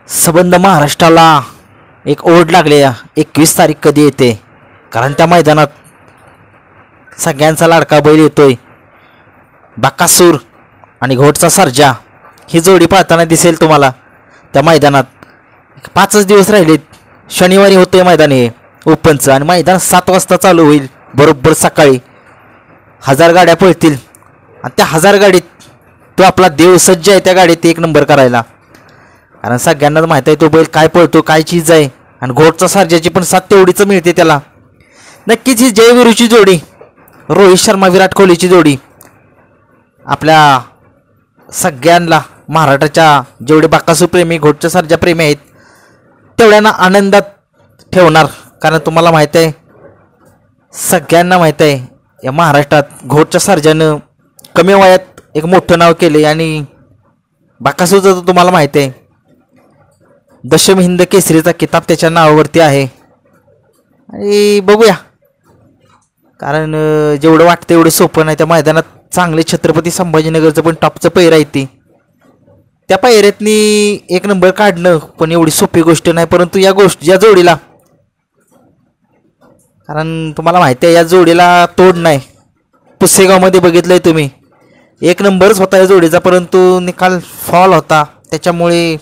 संबंध महाराष्ट्राला एक ओढ लागली. 21 तारीख कधी येते, कारण त्या मैदानात सगळ्यांचा लाडका बैल येतोय. बकासूर आणि घोटचा सर्जा ही जोडी पाहताना दिसेल तुम्हाला त्या मैदानात. 5च दिवस राहिलेत. शनिवारी होतोय मैदान हे ओपनचं, आणि मैदान 7 वाजता चालू होईल. बरोबर सकाळी 1000 गाड्या पळतील, आणि त्या 1000 गाडीत तो आपला देव सज्ज आहे त्या गाडीत 1 नंबर करायला. कारण सगळ्यांनाच माहीत आहे तो बैल काय पळतो, काय चीज आहे. आणि घोटचा सर्जाची पण साथ तेवढीच मिळते त्याला. नक्कीच ही जयवीरूची जोडी, रोहित शर्मा विराट कोहलीची जोडी आपल्या सगळ्यांना महाराष्ट्राच्या जेवढे बकासूर प्रेमी घोटचा सर्जा प्रेमी आहेत तेवढ्यांना आनंदात ठेवणार. कारण तुम्हाला माहीत आहे, सगळ्यांना माहीत आहे या महाराष्ट्रात घोटच्या सर्जानं कमी वयात एक मोठं नाव केले. आणि बकासूरचं तर तुम्हाला माहीत आहे, दशम हिंद केसरीचा किताब त्याच्या नावावरती आहे. आणि बघूया, कारण जेवढं वाटतं एवढं सोपं नाही. त्या मैदानात चांगले छत्रपती संभाजीनगरचं पण टॉपचं पैर आहे ती. त्या पैऱ्यातनी 1 नंबर काढणं पण एवढी सोपी गोष्ट नाही. परंतु या जोडीला, कारण तुम्हाला माहिती आहे या जोडीला तोड नाही. पुसेगावमध्ये बघितलंय तुम्ही, 1 नंबरच होता या जोडीचा, परंतु निकाल फॉल होता. त्याच्यामुळे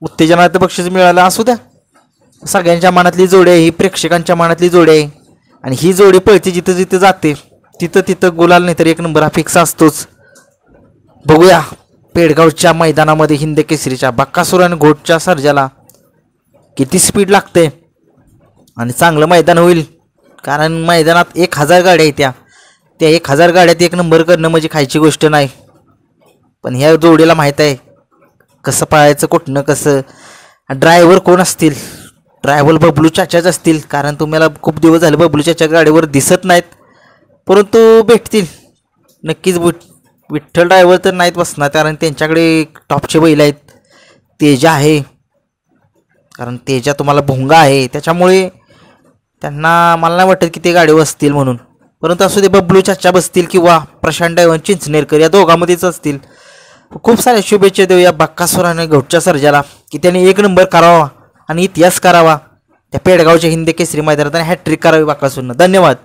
उत्तेजनाचं बक्षीस मिळालं. असू द्या, सगळ्यांच्या मनातली जोडी आहे ही, प्रेक्षकांच्या मनातली जोडी आहे. आणि ही जोडी पळते जिथं जिथं जाते तिथं तिथं गुलाल नाही तर 1 नंबर हा फिक्स असतोच. बघूया पेडगावच्या मैदानामध्ये हिंद केसरीच्या बकासूर आणि घोटच्या सर्जाला किती स्पीड लागते. आणि चांगलं मैदान होईल, कारण मैदानात 1000 गाड्या आहेत. त्या 1000 गाड्यात 1 नंबर करणं म्हणजे खायची गोष्ट नाही. पण ह्या जोडीला माहीत आहे कसं पळायचं, कुठनं कसं. ड्रायव्हर कोण असतील? ड्रायव्हर बबलू चाचाच असतील. कारण तुम्हाला खूप दिवस झाले बबलू चाचा गाडीवर दिसत नाहीत, परंतु भेटतील नक्कीच. विठ्ठल ड्रायव्हर तर नाहीत बसणार, कारण त्यांच्याकडे टॉपचे बैल आहेत. तेजा आहे, कारण तेजा तुम्हाला भोंगा आहे, त्याच्यामुळे त्यांना मला नाही वाटत की ते गाडीवर असतील म्हणून. परंतु असू दे, बबलू चाचा बसतील किंवा प्रशांत ड्रायव्हर चिंचनेरकर या दोघांमध्येच असतील. खूप साऱ्या शुभेच्छा देऊया बकासूर आणि घोटच्या सर्जाला की त्यांनी 1 नंबर करावा आणि इतिहास करावा त्या पेडगावच्या हिंद केसरी मैदानात, आणि हॅट्रिक करावी बकासूरनं. धन्यवाद.